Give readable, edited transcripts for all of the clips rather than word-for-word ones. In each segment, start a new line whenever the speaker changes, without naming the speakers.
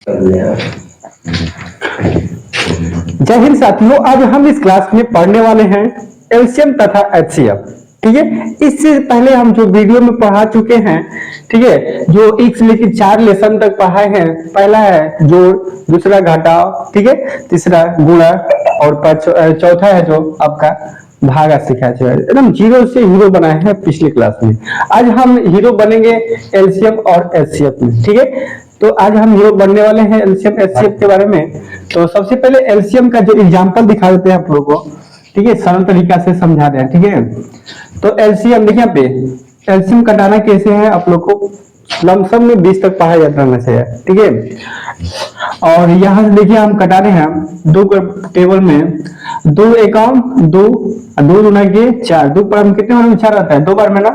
जय हिंद साथियों, आज हम इस क्लास में पढ़ने वाले हैं एलसीएम तथा एचसीएफ। ठीक है, इससे पहले हम जो वीडियो में पढ़ा चुके हैं, ठीक है, जो 1 से लेकर 4 लेसन तक पढ़ाए हैं। पहला है जोड़, दूसरा घटाव, ठीक है, तीसरा गुणा और चौथा है जो आपका भागा सिखाया जाए। एकदम जीरो से हीरो बनाए हैं पिछली क्लास में। आज हम हीरो बनेंगे एलसीएम और एचसीएफ में। ठीक है, तो आज हम हीरो बनने वाले हैं एलसीएम एचसीएफ के बारे में। तो सबसे पहले एलसीएम का जो एग्जांपल दिखा देते हैं आप लोगों को, ठीक है, सरल तरीका से समझा रहे हैं। ठीक है, तो एलसीएम देखिए यहाँ पे एलसीएम कटाना कैसे है आप लोग को लमसम में 20 तक पढ़ा जाता है से। ठीक है, और यहाँ से देखिए हम कटा रहे हैं दो टेबल में, 2 एकम 2 2 गुना के 4, 2 पर हम कितने बार में 4 आता है, 2 बार में ना।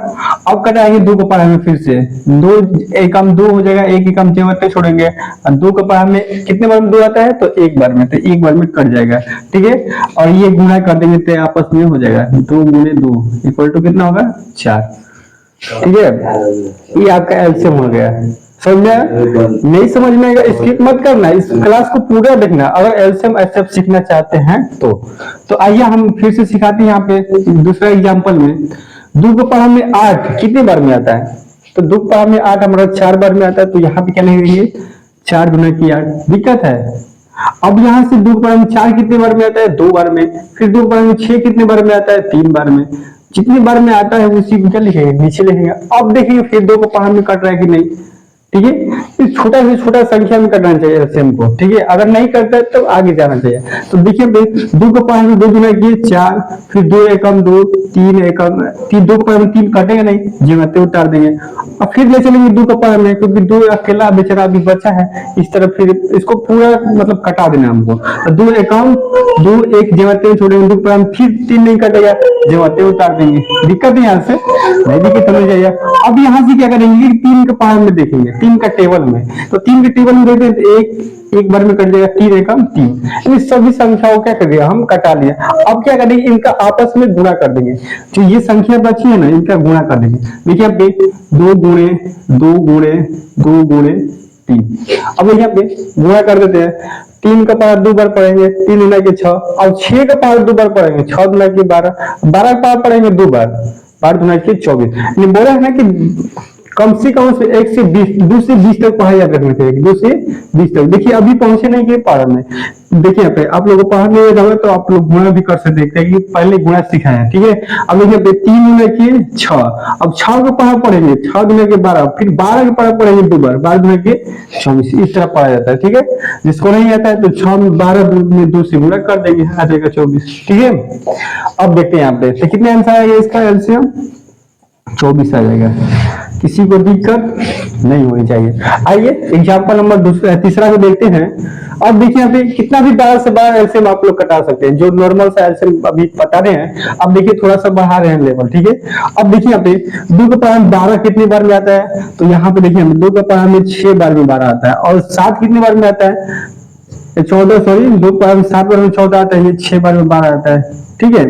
अब कटाएंगे 2 को पढ़ा में फिर से 2 एकम 2 हो जाएगा, 1 एकम जेवते छोड़ेंगे और 2 का पढ़ा में कितने बार में 2 आता है, तो 1 बार में, तो 1 बार में कट जाएगा। ठीक है, और ये गुणा कर देंगे तो आपस में हो जाएगा 2 गुणे 2 इक्वल टू कितना होगा 4। ठीक है, ये आपका एलसीएम हो गया। समझ में? नहीं समझ में आएगा स्किप मत करना, इस क्लास को पूरा देखना अगर एलसीएम एचसीएफ सीखना चाहते हैं तो आइए हम फिर से सिखाते हैं। यहाँ पे दूसरा एग्जांपल में 2 को पढ़ा में 8 कितने बार में आता है, तो 2 को पढ़ा में 8 हमारा 4 बार में आता है, तो यहाँ पे क्या लिखेंगे 4 गुना की 8। दिक्कत है। अब यहाँ से 2 को पढ़ा में 4 कितने बार में आता है, 2 बार में। फिर 2 को पढ़ा में 6 कितने बार में आता है, 3 बार में। जितनी बार में आता है उसी को क्या लिखेंगे नीचे लिखेंगे। अब देखेंगे फिर 2 को पढ़ा में कट रहा है कि नहीं। ठीक है, इस छोटा से छोटा संख्या में करना चाहिए एलसीएम को। ठीक है, अगर नहीं करता है तो आगे जाना चाहिए। तो देखिए 2 को पढ़ा में 2 गुना किए 4, फिर 2 एकम 2 3 एकम 3, 2 को पढ़ा में 3 कटेगा नहीं, जीवते उतार देंगे। और फिर ले चलेंगे 2 को पढ़ा में, क्योंकि 2 अकेला बेचारा अभी बचा है इस तरफ, फिर इसको पूरा मतलब कटा देना हमको। तो 2 एकम 2 1 जीवते छोड़ेंगे, 2 को पढ़ा में फिर 3 नहीं कटेगा, जीवते उतार देंगे। दिक्कत है यहाँ से नहीं, दिक्कत होनी चाहिए। अब यहाँ से क्या करेंगे 3 के पढ़ा में देखेंगे, 3 का टेबल में, तो 3 के टेबल में देते हैं एक बार में कट जाएगा 3 एकम 3। इन सभी संख्याओं क्या कर दिया हम कटा लिया। अब क्या करेंगे इनका आपस में गुणा कर देंगे, जो ये संख्या बची है ना इनका गुणा कर देंगे। देखिए यहाँ पे 2 गुणे 2 गुणे 2 गुणे 3। अब यहाँ पे गुणा कर देते हैं। 3 का पावर 2 बार पढ़ेंगे, 3 गुना के 6, और 6 का पावर 2 बार पढ़ेंगे, 6 गुना के 12, 12 का पावर पढ़ेंगे 2 बार, 12 गुना के 24। बोला है ना कि कम से कम 1 से 20 2 से 20 तक पढ़ा याद रखना चाहिए, 2 से 20 तक। देखिए अभी पहुंचे नहीं के पारा में। देखिए यहाँ पे आप लोगों को पढ़ा नहीं होगा तो आप लोग गुणा भी कर सकते हैं, पहले गुणा सिखाए हैं। ठीक है, अब देखिए 3 गुना के 6, अब 6 का पढ़ा पढ़ेंगे 6 गुना के 12, फिर 12 का पढ़ा पढ़ेंगे 2 बार, 12 गुना के 24। इस तरह पढ़ा जाता है। ठीक है, जिसको नहीं आता है तो 6 में 12 में 2 से गुणा कर देंगे, आ जाएगा 24। ठीक है, अब देखते हैं यहाँ पे तो कितने आंसर आएगा इसका एलसीएम 24 आ जाएगा। किसी को दिक्कत नहीं होनी चाहिए। आइए एग्जांपल नंबर तीसरा को देखते हैं। अब देखिए यहाँ पे कितना भी 12 से 12 एलसीएम आप लोग कटा सकते हैं, जो नॉर्मल सा एलसीएम अभी बता रहे हैं। अब देखिए थोड़ा सा बढ़ा रहे हैं लेवल। ठीक है, अब देखिए यहाँ पे 2 का पढ़ा में 12 कितने बार में आता है, तो यहाँ पे देखिए 2 का पढ़ा में 6 बार में 12 आता है, और 7 कितने बार में आता है 14, सॉरी 2 पढ़ा में 7 बार में 14 आता है, ये 6 बार में 12 आता है। ठीक है,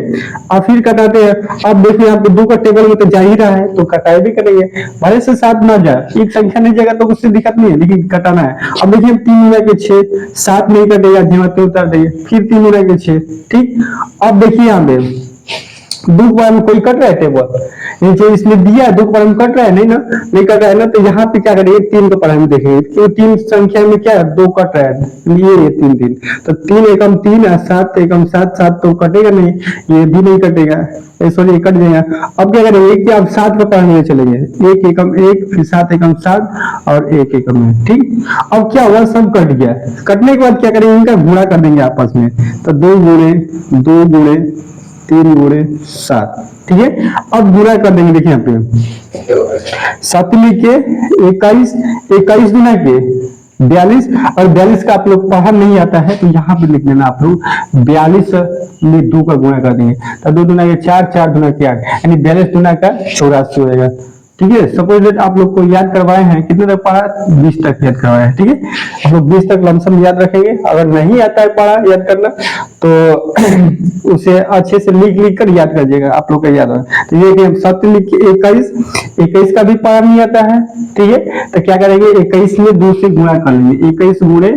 अब फिर कटाते हैं। अब देखिए यहाँ पे 2 का टेबल में तो जा ही रहा है तो कटाई भी करेंगे, भले से 7 ना जाए, एक संख्या नहीं जाएगा तो उससे दिक्कत नहीं है, लेकिन कटाना है। अब देखिए 3 गुना के 6, 7 नहीं कटेगा, जीवते उतार देंगे, फिर 3 गुना के 6। ठीक, अब देखिए यहाँ पे 2 बार में कोई कट रहा है टेबल, ये जो इसमें दिया है 2 बार में कट रहा है नहीं ना, नहीं कट रहा है ना, तो यहाँ पे क्या करेंगे 3 को पढ़ा में देखेंगे, क्यों 3 संख्या में क्या है 2 कट रहा है, ये 3 3, तो 3 एकम 3 है, 7 एकम 7, 7 तो कटेगा नहीं, ये भी नहीं कटेगा, सॉरी कट जाएगा। अब क्या करेंगे कि आप 7 को पढ़ने में चलेंगे, 1 एकम 1, फिर 7 एकम 7 और 1 एकम 1। ठीक, अब क्या हुआ सब कट गया। कटने के बाद क्या करेंगे इनका गुणा कर देंगे आपस में, तो 2 गुणे 2 गुणे 3 गुणे 7। ठीक है, अब गुणा कर देंगे। देखिए यहाँ पे 7 लिखे 21, 21 गुना के 42, और 42 का आप लोग पढ़ा नहीं आता है तो यहाँ पे लिख लेना आप लोग 42 में 2 का गुणा कर देंगे, तो 2 गुना के 4, 4 गुना के 8, यानी 42 गुना का 84 हो जाएगा। ठीक है। सपोज दैट आप लोग को याद करवाए हैं, कितने तक पढ़ा, 20 तक याद करवाए हैं, ठीक है। आप लोग 20 तक लमसम याद रखेंगे। अगर नहीं आता है पढ़ा याद करना तो उसे अच्छे से लिख लिख कर याद करिएगा, आप लोग का याद होगा। तो ये कि 7 लिख के 21 का भी पढ़ा नहीं आता है, ठीक है। तो क्या करेंगे, 21 में 2 से गुणा कर लेंगे, 21 गुणे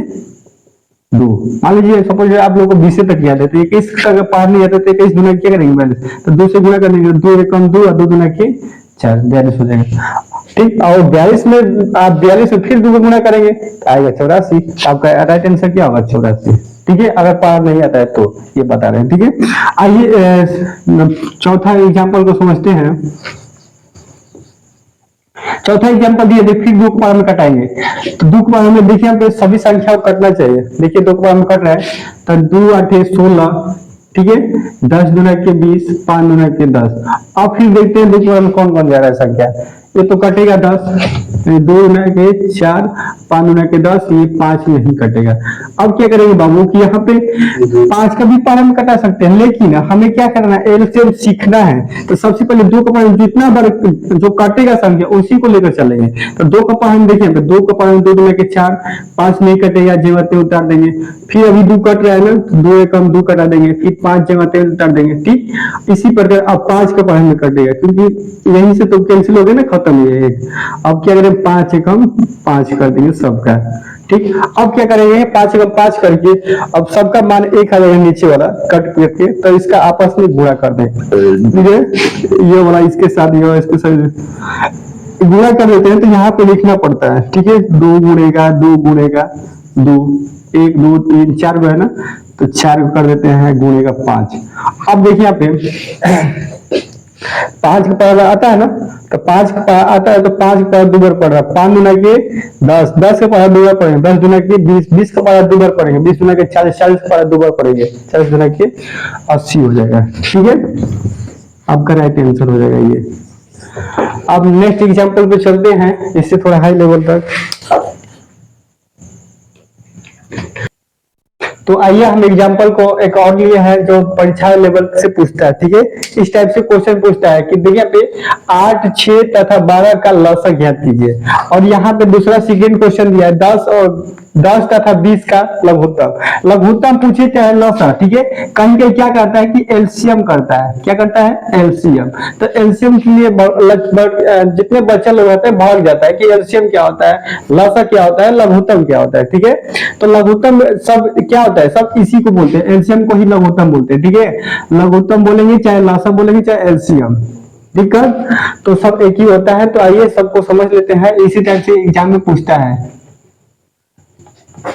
2। मान लीजिए सपोज आप लोगों को 20 तक याद है, तो 21 तक पढ़ नहीं आता तो 21 गुना क्या करेंगे पहले, तो 2 से गुणा कर देंगे, 2 एकम 2 और 2 दुना के 4, 42 हो जाएगा, ठीक। और 42 में आप 42 में फिर 2 को गुणा करेंगे तो आएगा 84। आपका राइट आंसर क्या होगा, 84, ठीक है। अगर पार नहीं आता है तो ये बता रहे हैं, ठीक है। आइए चौथा एग्जाम्पल को समझते हैं। चौथा एग्जाम्पल दिए, फिर 2 को पार में कटाएंगे। तो 2 को पार में देखिए यहाँ पे सभी संख्या को कटना चाहिए। देखिए 2 को पार में कट रहा है तो 2 8 16, ठीक है। 10 दुना के 20, 5 दुना के 10। अब फिर देखते हैं 2 को पार में कौन कौन जा रहा है संख्या। ये तो कटेगा 10, 2 दुना के 4, 5 दुना के 10, ये 5 नहीं कटेगा। अब क्या करेंगे बाबू कि यहाँ पे 5 का भी पार में कटा सकते हैं, लेकिन हमें क्या करना है, एलसीएम सीखना है। तो सबसे पहले 2 का पार जितना बार जो कटेगा संख्या उसी को लेकर चलेंगे। तो 2 का पार हम देखिए, 2 का पार 2 दुना के 4, 5 नहीं कटेगा, जेवते उतार देंगे। फिर अभी 2 कट रहा है ना, 2 एकम 2 कटा देंगे, फिर 5 जेवते उतार देंगे, ठीक। इसी प्रकार अब 5 का पार में कटेगा, क्योंकि यहीं से तो कैंसिल हो गया ना, खत्म ये एक। अब क्या करें, 5 एकम 5 कर देंगे सबका, ठीक। अब क्या करेंगे, 5 एकम 5 करके अब सबका मान 1 आ जाएगा नीचे वाला कट करके, तो इसका आपस में गुणा कर दें, ठीक है। ये वाला इसके साथ, ये इसके साथ गुणा कर देते हैं। तो यहाँ पे लिखना पड़ता है, ठीक है। 2 गुणेगा 2 गुणेगा 2, 1 2 3 4 है ना, तो 4 कर देते हैं गुणेगा 5। अब देखिए यहाँ पे 5 का पावर आता है ना, तो 5 का पावर आता है तो 5 का पावर 2 बार पड़ रहा है, 5 दुना के 10, 10 का पावर 2 बार पड़ेंगे, 10 दुना के 20, 20 का पावर 2 बार पड़ेंगे, 20 दुना के 40, 40 का पावर 2 बार पड़ेंगे, 40 दुना के 80 हो जाएगा, ठीक है। आपका राइट आंसर हो जाएगा ये। अब नेक्स्ट एग्जांपल पे चलते हैं, इससे थोड़ा हाई लेवल तक। तो आइए हम एग्जांपल को एक और लिए हैं जो परीक्षा लेवल से पूछता है, ठीक है। इस टाइप से क्वेश्चन पूछता है कि देखिए पे 8, 6 तथा 12 का लसागु ज्ञात कीजिए। और यहाँ पे दूसरा सेकंड क्वेश्चन दिया है 10 तथा 20 का लघुत्तम। लघुत्तम पूछे चाहे लसागु, ठीक है। कहीं कहीं क्या करता है कि एलसीएम करता है, क्या करता है, एलसीएम। तो एलसीएम के लिए जितने बच्चे लोग होते हैं भाग जाता है कि एलसीएम क्या होता है, लसागु क्या होता है, लघुत्तम क्या होता है, ठीक है। तो लघुत्तम सब क्या होता है, सब इसी को बोलते हैं, एलसीएम को ही लघुत्तम बोलते हैं, ठीक है। लघुत्तम बोलेंगे चाहे लसागु बोलेंगे चाहे एलसीएम, ठीक है। तो सब एक ही होता है। तो आइए सबको समझ लेते हैं, इसी टाइप से एग्जाम में पूछता है।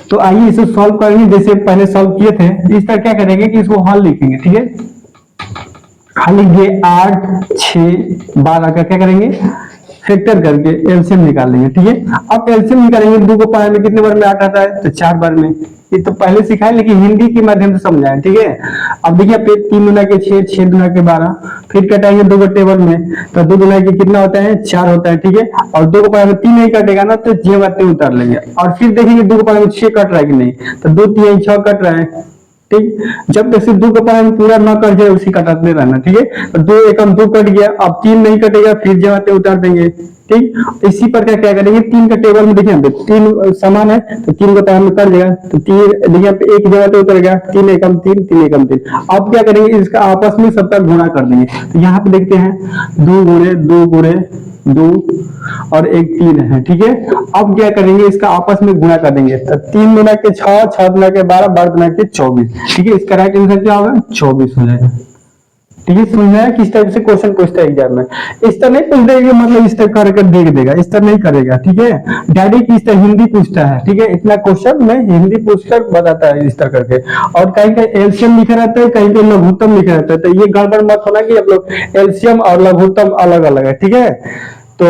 तो आइए इसे सॉल्व करेंगे जैसे पहले सॉल्व किए थे। इस तरह क्या करेंगे कि इसको हल लिखेंगे, ठीक है। हल लिखिए 8, 6, 12 का क्या करेंगे, फैक्टर करके एलसीएम निकाल लेंगे, ठीक है। अब एलसीएम निकालेंगे, 2 को पावर में कितने बार में 8 आता है, तो 4 बार में। ये तो पहले सिखाए लेकिन हिंदी के माध्यम से समझाएं, ठीक है। अब देखिए पे 3 दुना के 6, 6 दुना के 12, फिर कटाएंगे 2 को टेबल में, तो 2 दुना के कितना होता है, 4 होता है, ठीक है। और 2 को पावर में 3 नहीं कटेगा ना, तो जे बातें उतार लेंगे। और फिर देखेंगे 2 को पावर में 6 कट रहा है कि नहीं, तो 2 3 6 कट रहा है, ठीक। जब तक सिर्फ 2 का पावर पूरा न कट जाए उसी कटाते रहना, ठीक है। तो 2 एकम 2 कट गया, अब 3 नहीं कटेगा, फिर जमाते उतार देंगे, ठीक। इसी प्रकार क्या करेंगे, 3 का टेबल में देखिए 3 समान है तो 3 को पावर में कर देगा, तो 3 देखिए पे एक जगह पे उतर गया, 3 एकम 3, 3 एकम 3। अब क्या करेंगे, इसका आपस में सबका गुणा कर देंगे। तो यहाँ पे देखते हैं 2 गुणे 2 गुणे 2 और 1 3 है, ठीक है। अब क्या करेंगे, इसका आपस में गुणा कर देंगे। तो 3 दुना के 6, 6 दुना के 12, 12 दुना के 24, ठीक है। इसका राइट आंसर क्या होगा, 24 हो जाएगा, ठीक है। समझ आया किस टाइप से क्वेश्चन पूछता है एग्जाम में। इस तरह नहीं पूछ देगा, मतलब इस तरह कर देख देगा, इस तरह नहीं करेगा, ठीक है। डायरेक्ट इस तरह हिंदी पूछता है, ठीक है। इतना क्वेश्चन में हिंदी पूछकर बताता है इस तरह करके। और कहीं कहीं एलसीएम लिखा रहता है, कहीं कहीं लघुत्तम लिखा रहता है। तो ये गड़बड़ मत होना कि आप लोग एलसीएम और लघुत्तम अलग अलग है, ठीक है। तो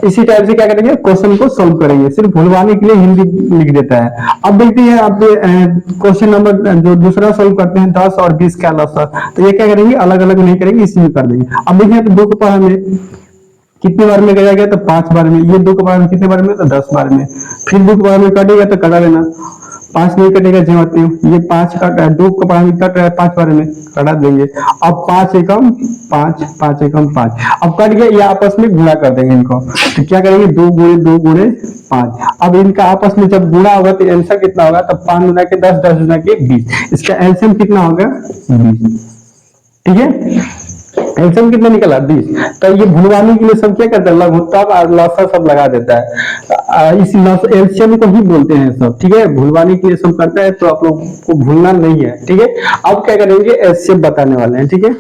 इसी टाइप से क्या करेंगे, क्वेश्चन को सॉल्व करेंगे, सिर्फ भुलवाने के लिए हिंदी लिख देता है। अब देखते हैं आप क्वेश्चन नंबर जो दूसरा सॉल्व करते हैं 10 और 20 का लसागु। तो ये क्या करेंगे, अलग अलग नहीं करेंगे, इसी में कर देंगे। अब देखिए 2 को पावर में कितने बार में कराया गया, तो 5 बार में। ये 2 को पावर में कितने बार में, तो 10 बार में। फिर 2 को पावर में कटेगा तो कटा लेना, 5 नहीं कटेगा जमाते हैं, ये 5 कट रहा है, 2 का पानी कट रहा है 5 बार में कटा देंगे। अब 5 एकम 5, 5 एकम 5, अब कट गया, ये आपस में गुणा कर देंगे इनको। तो क्या करेंगे 2 गुणे 2 गुणे 5। अब इनका आपस में जब गुणा होगा तो आंसर कितना होगा, तो 5 गुना के 10, 10 गुना के 20, इसका एलसीएम कितना होगा 20। ठीक है, एलसीएम कितना निकला 20। तो ये भुलवाने के लिए सब क्या करता है, लघुत्तम और लसा सब लगा देता है, इस एलसीएम को ही बोलते हैं सब। ठीक है, भुलवाने के लिए सब करता है, तो आप लोग को भूलना नहीं है। ठीक है, अब क्या करेंगे एलसीएम बताने वाले हैं। ठीक है,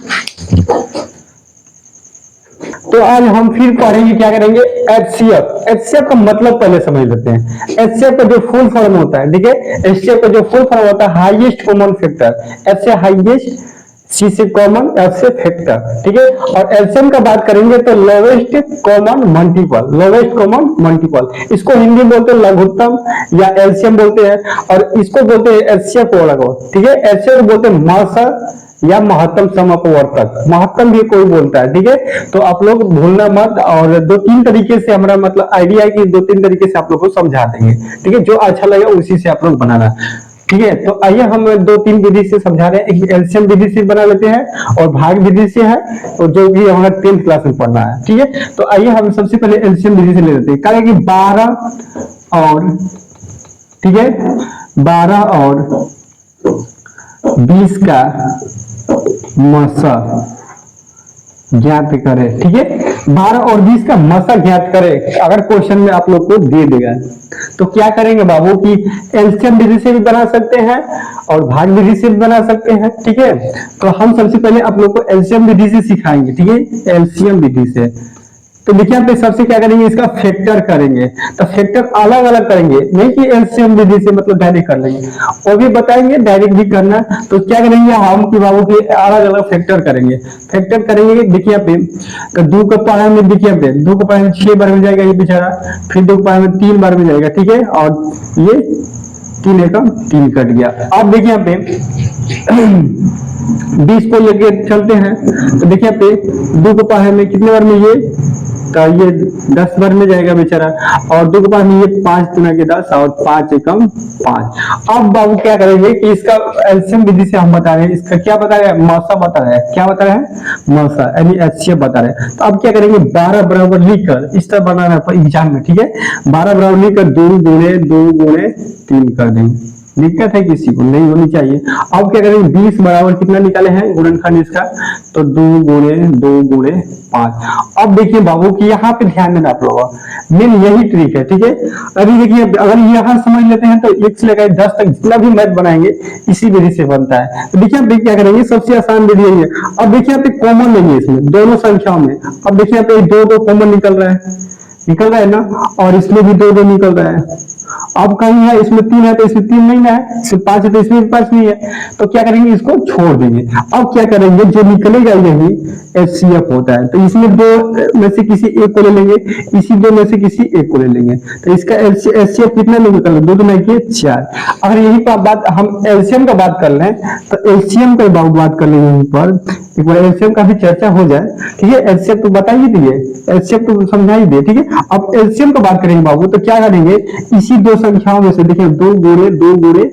तो आज हम फिर पढ़ेंगे, क्या करेंगे एचसीएफ। एचसीएफ का मतलब पहले समझ लेते हैं। एचसीएफ का जो फुल फॉर्म होता है, ठीक है, एचसीएफ का जो फुल फॉर्म होता है हाईएस्ट कॉमन फैक्टर। एच से हाईएस्ट, सी से कॉमन, एफ से फैक्टर। ठीक है, और एलसीएम का बात करेंगे तो lowest common multiple, lowest common multiple, इसको हिंदी में बोलते हैं लघुत्तम या एलसीएम बोलते हैं, और इसको बोलते हैं एचसीएफ को। ठीक है, एचसीएफ बोलते हैं मौसम या महत्तम समअपवर्तक, महत्तम भी कोई बोलता है। ठीक है, तो आप लोग भूलना मत, और 2-3 तरीके से हमारा मतलब आइडिया है कि 2-3 तरीके से आप लोग को समझा देंगे। ठीक है, जो अच्छा लगेगा उसी से आप लोग बनाना। ठीक है, तो आइए हम 2-3 विधि से समझा रहे हैं। एक एलसीएम विधि से बना लेते हैं और भाग विधि से है, तो जो कि हमारा 10th क्लास में पढ़ना है। ठीक है, तो आइए हम सबसे पहले एलसीएम विधि से ले लेते हैं। क्या कि 12 और, ठीक है, 12 और 20 का मसा ज्ञात करें। ठीक है, 12 और 20 का मसा ज्ञात करें, अगर क्वेश्चन में आप लोग को दे देगा तो क्या करेंगे बाबू की एलसीएम विधि से भी बना सकते हैं और भाग विधि से भी बना सकते हैं। ठीक है, तो हम सबसे पहले आप लोग को एलसीएम विधि से सिखाएंगे। ठीक है, एलसीएम विधि से तो देखिए यहाँ पे सबसे क्या करेंगे, इसका फैक्टर करेंगे। तो फैक्टर अलग अलग करेंगे, नहीं कि एलसीएम विधि से मतलब डायरेक्ट कर लेंगे, वो भी बताएंगे डायरेक्ट भी करना। तो क्या करेंगे हम कि बाबू के अलग अलग फैक्टर करेंगे। फैक्टर करेंगे, देखिए यहाँ पे तो 2 का पावर में, देखिए यहाँ पे 2 का पावर में 6 बार में जाएगा ये बेचारा, फिर 2 का पावर में 3 बार में जाएगा। ठीक है, और ये 3 एकम 3 कट गया। अब देखिए यहाँ पे 20 को लेके चलते हैं, तो देखिए यहाँ पे 2 को पावर में कितने बार में ये, तो ये 10 बार में जाएगा बेचारा, और 2 के पावर में ये 5 गुना के 10 और 5 एकम 5। अब बाबू क्या करेंगे कि इसका एलसीएम विधि से हम बता रहे हैं, इसका क्या बता रहे हैं, मौसा बता रहे हैं। क्या बता रहे हैं, मौसा यानी एचसीएफ बता रहे हैं। तो अब क्या करेंगे 12 बराबर लिखकर इस तरह बनाना है एग्जाम में। ठीक है, 12 बराबर लिखकर 2 गुणे 2 गुणे 3 कर देंगे। दिक्कत है किसी को, नहीं होनी चाहिए। अब क्या करेंगे 20 बराबर कितना निकाले हैं गुणनखंड इसका, तो 2 गुणे 2 गुणे 5। अब देखिए बाबू की यहाँ पे ध्यान देना आप लोगों, मेन यही ट्रिक है। ठीक है, अभी देखिए अगर यहाँ समझ लेते हैं तो 1 से लेकर 10 तक जितना भी मैथ बनाएंगे इसी विधि से बनता है। तो देखिए आप क्या करेंगे, सबसे आसान विधि है। अब देखिए यहाँ पे कॉमन लेंगे इसमें दोनों संख्याओं में। अब देखिए यहाँ पे 2 कॉमन निकल रहा है ना, और इसमें भी 2 निकल रहा है। अब कहीं है इसमें 3 है तो इसमें 3 नहीं है, इसमें 5 है तो इसमें 5 नहीं है, तो क्या करेंगे इसको छोड़ देंगे। अब क्या करेंगे, जो निकलेगा यही एचसीएफ होता है, तो इसमें 2 में से किसी एक को ले लेंगे, इसी 2 में से किसी एक को ले लेंगे। तो इसका एचसीएफ कितना निकल 2 2 के 4। अगर यही बात हम एलसीएम का बात कर लें तो एलसीएम का बात कर लेंगे, यहीं पर एक बार एलसीएम का भी चर्चा हो जाए। ठीक है, एलसीएम तो बता ही दिए, एलसीएम तो समझा ही दिए। ठीक है, अब एलसीएम का बात करेंगे बाबू, तो क्या करेंगे इसी 2 संख्याओं में से, देखिए 2 गुणे 2 गुणे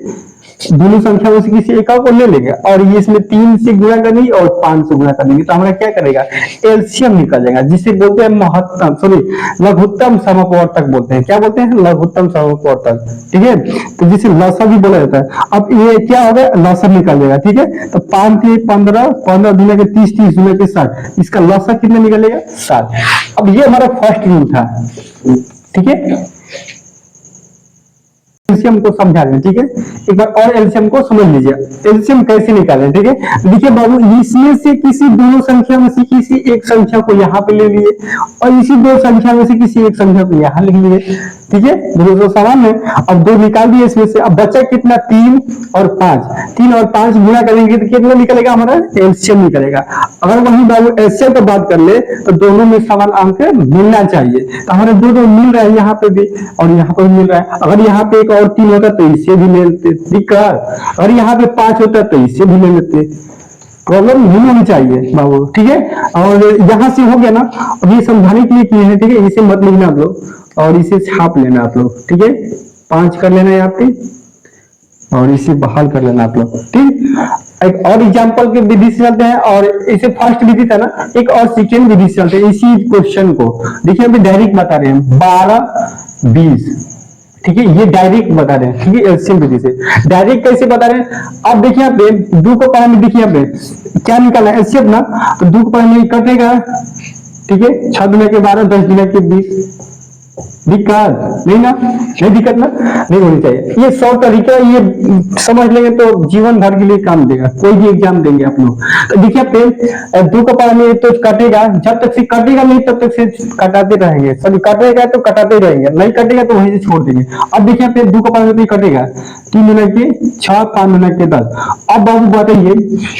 दोनों संख्या में से किसी एक को ले लेंगे, और ये इसमें 3 से गुणा करेंगे और 5 से गुणा कर देंगे, तो हमारा क्या करेगा एलसीएम निकल जाएगा, जिसे बोलते हैं महत्तम, सॉरी लघुत्तम समअपवर्तक बोलते हैं। क्या बोलते हैं, लघुत्तम समअपवर्तक। ठीक है, तो जिसे लसा भी बोला जाता है। अब ये क्या होगा, लसा निकल जाएगा। ठीक है, तो 5 के 15, 15 दुना के 30, 30 दुना के 60, इसका लसा कितना निकलेगा 7। अब ये हमारा फर्स्ट रूल था। ठीक है, एलसीएम को समझा दें। ठीक है, एक बार और एलसीएम को समझ लीजिए, एलसीएम कैसे निकालें। ठीक है, देखिए बाबू इसमें से किसी दोनों संख्या में से किसी एक संख्या को यहाँ पे ले लिए, और इसी 2 संख्या में से किसी एक संख्या को यहाँ लिख लिए। ठीक है, दोनों तो समान है। अब 2 निकाल दिए इसमें से, अब बचा कितना 3 और 5, 3 और 5 गुणा करेंगे तो कितना निकलेगा हमारा एलसीएम निकलेगा। अगर वही बाबू एलसीएम की बात कर ले तो दोनों में समान अंक मिलना चाहिए, तो हमारे 2 मिल रहा है यहाँ पे भी और यहाँ पे भी मिल रहा है। अगर यहाँ पे एक और 3 होता तो इससे भी ले लेते, दिक्कत। अगर यहाँ पे 5 होता तो इससे भी ले लेते, प्रॉब्लम नहीं होनी चाहिए बाबू। ठीक है, और यहाँ से हो गया ना, अब ये समझाने के लिए किए हैं। ठीक है, इसे मत लिखना आप लोग, और इसे छाप लेना आप लोग। ठीक है, 5 कर लेना यहाँ पे, और इसे बहाल कर लेना आप लोग। ठीक, एक और एग्जांपल के विधि से चलते हैं, और इसे फर्स्ट विधि था ना, एक और सेकेंड विधि से चलते हैं इसी क्वेश्चन को। देखिए अभी डायरेक्ट बता रहे हैं 12 20, ठीक है, ये डायरेक्ट बता रहे हैं, ठीक है, एलसीएम विधि से। डायरेक्ट कैसे बता रहे हैं, अब देखिए यहाँ पे दो का पारा में, देखिए यहाँ पे क्या निकाला है एलसीएम ना, तो दो का पारा में कटेगा, ठीक है, 6 दुना के 12, 10 दुना के 20, दिक्कत नहीं ना, नहीं दिक्कत ना, नहीं होनी चाहिए। ये 100 तरीका, ये समझ लेंगे तो जीवन भर के लिए काम देगा, कोई भी एग्जाम देंगे आप लोग। तो देखिए पे दो का पारा में तो कटेगा, जब तक से कटेगा नहीं तब तक से कटाते रहेंगे, सभी कटेगा तो कटाते रहेंगे, नहीं कटेगा तो वहीं से छोड़ देंगे। अब देखिए पे दो का पारा में तो कटेगा, 3 दुना के 6, 5 दुना के 10। अब बाबू बताइए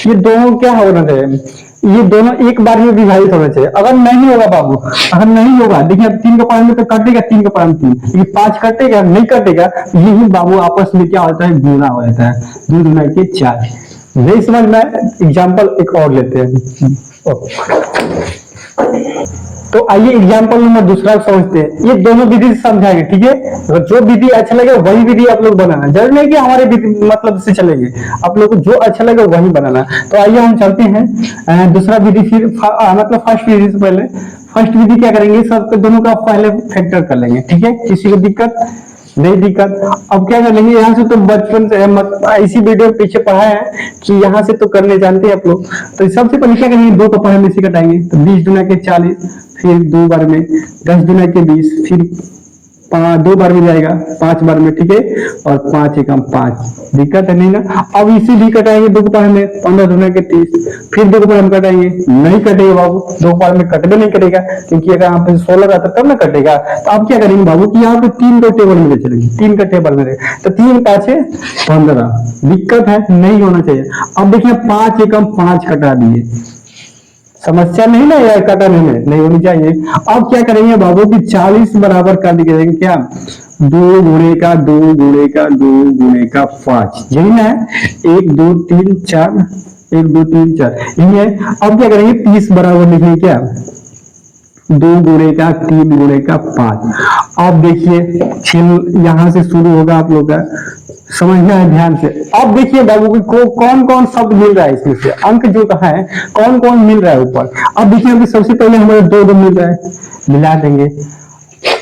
ये दोनों क्या होना चाहिए, ये दोनों एक बार में विभाजित होना चाहिए। अगर नहीं होगा बाबू, अगर नहीं होगा, देखिए 3 का पारा में तो कटेगा, 3 का पारा में 3, ये 5 कटेगा, नहीं कटेगा, यही बाबू आपस में क्या होता है, गुणा हो जाता है, 2 दुना के 4। नहीं समझ में, एग्जाम्पल एक और लेते हैं। तो आइए एग्जाम्पल नंबर दूसरा समझते हैं, ये दोनों विधि से समझाएंगे, ठीक है। अगर जो विधि अच्छा लगे वही विधि आप लोग बनाना, जरूर नहीं कि हमारे विधि मतलब से चलेंगे, आप लोग को जो अच्छा लगे वही बनाना। तो आइए हम चलते हैं दूसरा विधि, फिर मतलब फर्स्ट विधि से पहले फर्स्ट विधि क्या करेंगे, सब दोनों का पहले फैक्टर कर लेंगे, ठीक है, किसी को दिक्कत नहीं दिक्कत। अब क्या कर लेंगे, यहाँ से तो बचपन से इसी वीडियो में पीछे पढ़ा है कि यहाँ से तो करने जानते हैं आप लोग। तो सबसे पहले क्या करेंगे, 2 का पारा में से घटाएंगे, तो 20 दुना के 40, फिर 2 बार में 10 दुना के 20, फिर 2 बार में जाएगा 5 बार में, ठीक है, और 5 एकम 5, दिक्कत है नहीं ना। अब इसी भी कटाएंगे 2 के पारा में, 15 दुना के 30, फिर 2 के पारा में कटाएंगे, नहीं कटेगा बाबू, 2 पारा में कटबे नहीं कटेगा, क्योंकि अगर यहाँ पे 16 रहता तब ना कटेगा। तो अब क्या करेंगे बाबू कि यहाँ पे 3 को टेबल में ले चलेंगे, 3 का टेबल में, तो 3 5 15, दिक्कत है, नहीं होना चाहिए। अब देखिए 5 एकम 5 कटा दिए, समस्या नहीं ना यार, कटाने में नहीं होनी चाहिए। अब क्या करेंगे बाबू की 40 बराबर कर देंगे क्या, 2 गुणे का 2 गुणे का 2 गुणे का 5, यही ना है, 1 2 3 4, 1 2 3 4 यही है। अब क्या करेंगे 30 बराबर लिखेंगे क्या, 2 गुणे का 3 गुणे का 5। अब देखिए खेल यहाँ से शुरू होगा, आप लोग का समझना है ध्यान से। अब देखिए बाबू को कौन कौन शब्द मिल रहा है, इसमें से अंक जो कहा है कौन कौन मिल रहा है ऊपर। अब देखिए अभी सबसे पहले हमारे 2 2 मिल रहा है, मिला देंगे।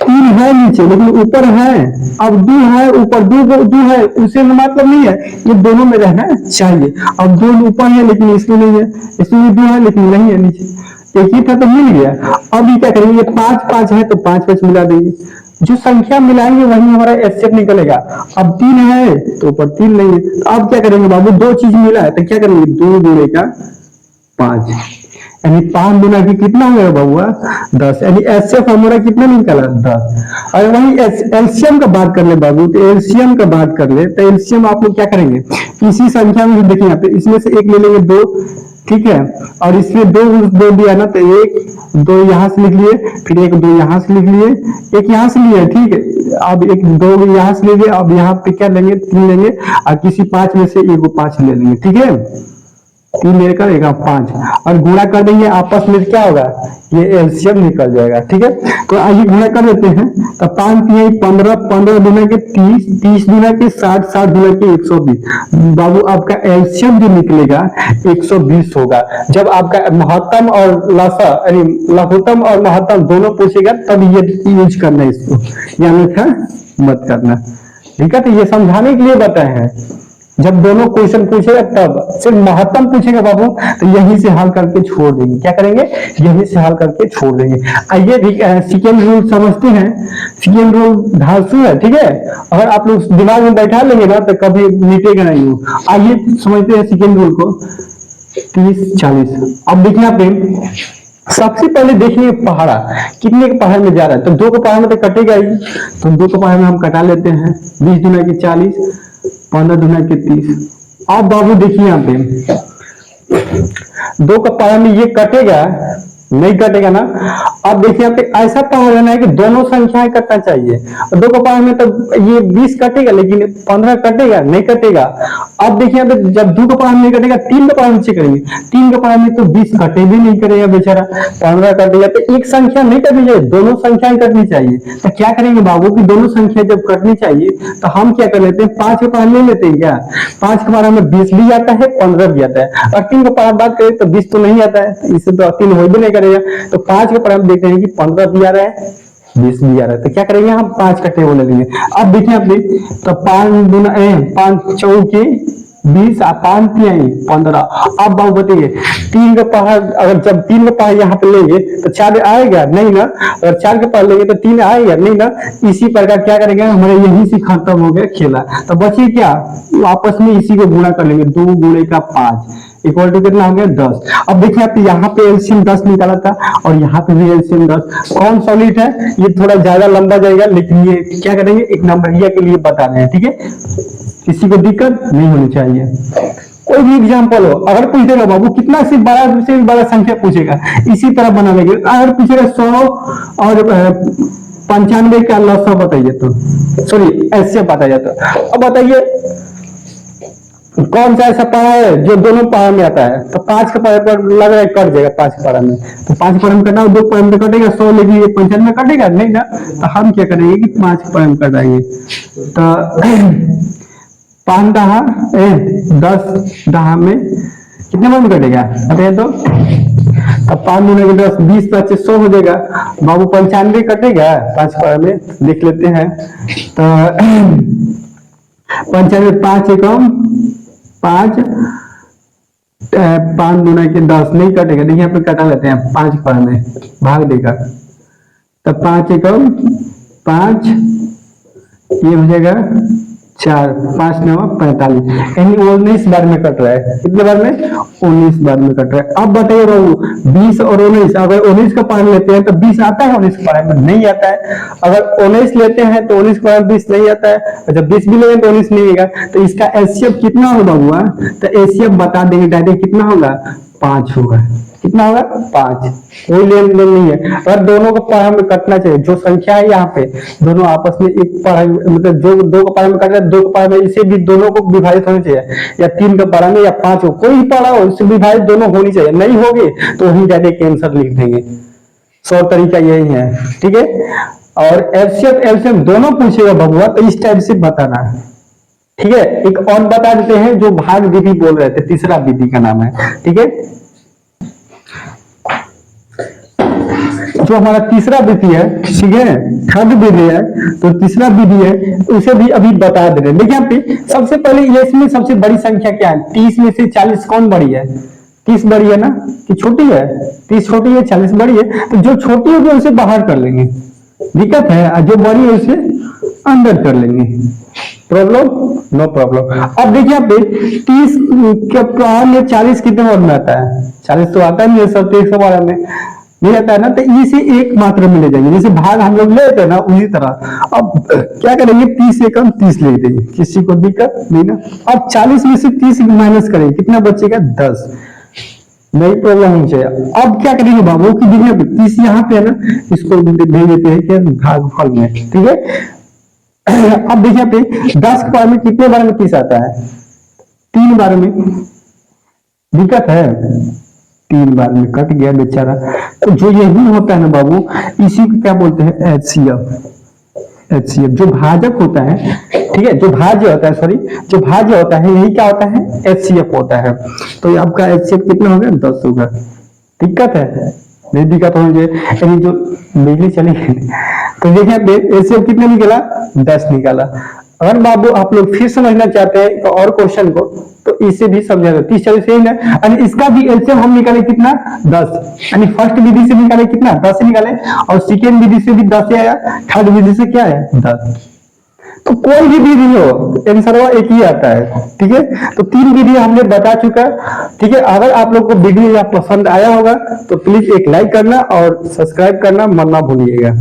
3 है नीचे लेकिन ऊपर है, अब 2 है ऊपर, 2 है, उसे मतलब नहीं है, ये दोनों में रहना चाहिए। अब 2 ऊपर है लेकिन इसमें नहीं है, इसमें 2 है लेकिन नहीं है नीचे, एक ही था तो मिल गया। अब ये क्या करेंगे, 5 5 है तो 5 5 मिला देंगे, जो संख्या मिलाएंगे वही हमारा एचसीएफ निकलेगा। अब 3 है तो ऊपर 3 नहीं है, तो अब क्या करेंगे बाबू, 2 चीज मिला है तो क्या करेंगे, 2 गुणे का 5, यानी 5 गुना की कितना हो गया बाबू 10, यानी एचसीएफ हमारा कितना निकला 10। और वही एलसीएम का बात कर ले बाबू, तो एलसीएम का बात कर ले, तो एलसीएम आप लोग क्या करेंगे, इसी संख्या में देखिए यहाँ पे, इसमें से एक ले लेंगे 2, ठीक है, और इसमें 2 दिया ना, तो 1 2 यहाँ से लिख लिए, फिर 1 2 यहाँ से लिख लिए, 1 यहाँ से लिए, ठीक है। अब 1 2 यहाँ से ले लिए, अब यहाँ पे क्या लेंगे, 3 लेंगे, और किसी 5 में से 1 5 ले लेंगे, ठीक है, 3 लेकर 1 5, और गुणा कर देंगे आपस में, क्या होगा, ये एलसीएम निकल जाएगा, ठीक है। तो आइए गुणा कर देते हैं, तो 5 3 15, 15 दुना के 30, 30 दुना के 60, 60 दुना के 120। बाबू आपका एलसीएम जो निकलेगा 120 होगा। जब आपका महत्तम और लसा यानी लघुत्तम और महत्तम दोनों पूछेगा तब ये यूज करना है इसको, यानी मत करना, ठीक है। तो ये समझाने के लिए बताए हैं, जब दोनों क्वेश्चन पूछेगा तब सिर्फ महत्तम पूछेगा बाबू, तो यहीं से हल करके छोड़ देंगे, क्या करेंगे, यहीं से हल करके छोड़ देंगे। आइए सेकेंड रूल समझते हैं, सेकेंड रूल धांसू है, ठीक है, अगर आप लोग दिमाग में बैठा लेंगे ना तो कभी मिटेगा नहीं वो। आइए समझते हैं सेकेंड रूल को, 30 40। अब देखिए आप सबसे पहले देखिए पहाड़ा कितने के पहाड़ में जा रहा है, तो 2 के पहाड़ में तो कटेगा ही, तो 2 के पहाड़ में हम कटा लेते हैं, 20 दुना के 40, 15 दुना के 30। अब बाबू देखिए यहाँ पे 2 का पारा में ये कटेगा, नहीं कटेगा ना। अब देखिए यहाँ पे ऐसा पढ़ा जाना है कि दोनों संख्याएं कटना चाहिए। दो का पावर में तो ये 20 कटेगा, लेकिन 15 कटेगा नहीं कटेगा। अब देखिए यहाँ पे जब 2 का पावर नहीं कटेगा, 3 का पावर नीचे करेंगे, 3 का पावर में तो 20 कटे भी नहीं करेगा बेचारा, 15 कटेगा। तो एक संख्या नहीं कटनी चाहिए, दोनों संख्याएं कटनी चाहिए। तो क्या करेंगे बाबू की दोनों संख्या जब कटनी चाहिए तो हम क्या कर लेते हैं, 5 का पावर ले लेते हैं क्या। 5 का पावर में 20 भी आता है, 15 भी आता है। और 3 का पावर बात करें तो 20 तो नहीं आता है, इससे तो 3 हो भी नहीं करेगा। तो 5 के पर हम देखते हैं कि 15 भी आ रहा है, 20 भी आ रहा है। तो क्या करेंगे हम 5 का टेबल ले लेंगे। अब देखिए अपने तो 5 दूना 5 चौके 20 और 5 तिहाई 15। अब बाबू बताइए 3 का पहाड़, अगर जब 3 का पहाड़ यहाँ पे लेंगे तो 4 आएगा नहीं ना, अगर 4 के पहाड़ लेंगे तो 3 आएगा नहीं ना। इसी प्रकार क्या करेंगे, हमारे यहीं से खत्म हो गया खेला। तो बचिए क्या, आपस में इसी को गुणा कर लेंगे, 2 गुणे का 5 इक्वल टू कितना हो गया 10। अब देखिए आप यहाँ पे एलसीएम 10 निकाला था और यहाँ पे भी एलसीएम 10। कौन सॉलिड है, ये थोड़ा ज्यादा लंबा जाएगा, लेकिन ये क्या करेंगे एक नंबरिया के लिए बता रहे हैं, ठीक है, किसी को दिक्कत नहीं होनी चाहिए। कोई भी एग्जाम्पल हो, अगर पूछेगा बाबू कितना से बड़ा संख्या पूछेगा, इसी तरह बना लेंगे। अगर पूछेगा 100 और 95 का लसा बताइए तो, सॉरी ऐसे बताइए तो, अब बताइए कौन सा ऐसा पढ़ा है जो दोनों पढ़ा में आता है। तो 5 के पढ़े पर लग रहा है कट जाएगा 5 के पढ़ा में, तो 5 के पढ़े में कटा, 2 पढ़े में कटेगा 100, लेकिन ये 95 कटेगा नहीं ना। तो हम क्या करेंगे कि 5 के पढ़े में कटाएंगे। तो 5 दहा 10 दहा में कितने बार में कटेगा बताइए तो। अब 5 गुने के 10 20 25 100 हो जाएगा बाबू। 95 कटेगा 5 के पढ़े में, देख लेते हैं। तो 95 5 एकम 5 5 गुना के 10 नहीं कटेगा, देखिए यहाँ पे कटा लेते हैं 5 पर में भाग देगा। तो 5 एकम 5 ये हो जाएगा 4 5 9 45, यानी 19 बार में कट रहा है। कितने बार में, 19 बार में कट रहा है। अब बताइए बाबू 20 और 19, अगर 19 का पान लेते हैं तो 20 आता है, 19 का पान में नहीं आता है। अगर 19 लेते हैं तो 19 का 20 नहीं आता है, और जब 20 भी लेंगे तो 19 नहीं आएगा। तो इसका एचसीएफ कितना होगा बाबू, तो एचसीएफ बता देंगे डायरेक्ट, कितना होगा 5 होगा। कितना होगा 5, कोई लेन देन नहीं है। अगर दोनों को पढ़ा में कटना चाहिए, जो संख्या है यहाँ पे दोनों आपस में एक पढ़ा, मतलब जो 2 का पढ़ा में कट रहा है 2 का पढ़ा में, इसे भी दोनों को विभाजित होना चाहिए, या 3 का पढ़ा में या 5 हो, कोई पढ़ा हो इससे विभाजित दोनों होनी चाहिए। नहीं होगी तो वही डायरेक्ट आंसर लिख देंगे। शॉर्ट तरीका यही है, ठीक है। और एलसीएम एलसीएम दोनों पूछेगा बबुआ, तो इस टाइप से बताना है, ठीक है। एक और बता देते हैं जो भाग विधि बोल रहे थे, तीसरा विधि का नाम है, ठीक है। जो हमारा तीसरा विधि है, ठीक है, थर्ड विधि है, तो तीसरा विधि है उसे भी अभी बता दे रहे हैं। देखिए यहाँ पे सबसे पहले ये इसमें सबसे बड़ी संख्या क्या है, 30 में से 40 कौन बड़ी है, 30 बड़ी है ना कि छोटी है, 30 छोटी है 40 बड़ी है। तो जो छोटी होगी उसे बाहर कर लेंगे, दिक्कत है, जो बड़ी है उसे अंदर कर लेंगे, प्रॉब्लम नो प्रॉब्लम। अब देखिए यहाँ पे 30 के पावर में 40 कितने बार में आता है, 40 तो आता नहीं है, सब 112 में नहीं आता है ना। तो इसे एक मात्रा में ले जाएंगे, जैसे भाग हम लोग ले लेते हैं ना उसी तरह। अब क्या करेंगे 30 से कम 30 ले देंगे, किसी को दिक्कत नहीं ना। अब 40 में से 30 माइनस करेंगे, कितना बचेगा 10, नहीं प्रॉब्लम होनी चाहिए। अब क्या करेंगे बाबू की देखिए 30 यहाँ पे है ना, इसको भेज देते हैं क्या भागफल में, ठीक है। अब देखिए पे 10 के बार में कितने बार में 30 आता है, 3 बार में, दिक्कत है 3 बार में कट गया बेचारा। तो जो यही होता है ना बाबू, इसी को क्या बोलते हैं एचसीएफ। एचसीएफ जो भाजक होता है, ठीक है, जो भाज्य होता है, सॉरी जो भाज्य होता है यही क्या होता है एचसीएफ होता है। तो आपका एचसीएफ कितना होगा 10 होगा, दिक्कत है नहीं, दिक्कत होनी चाहिए, यानी जो बिजली चली गई। तो देखिए एचसीएफ कितना निकला 10 निकाला। अगर बाबू आप लोग फिर समझना चाहते हैं तो और क्वेश्चन को, तो इसे भी समझा दो, 30 40 यही ना, यानी इसका भी एलसीएम हम निकाले कितना 10, यानी फर्स्ट विधि से निकाले कितना 10 निकाले, और सेकेंड विधि से भी 10 आया, थर्ड विधि से क्या है 10। तो कोई भी विधि हो आंसर एक ही आता है, ठीक है। तो 3 विधि हमने बता चुका, ठीक है। अगर आप लोग को वीडियो पसंद आया होगा तो प्लीज एक लाइक करना और सब्सक्राइब करना मत ना भूलिएगा।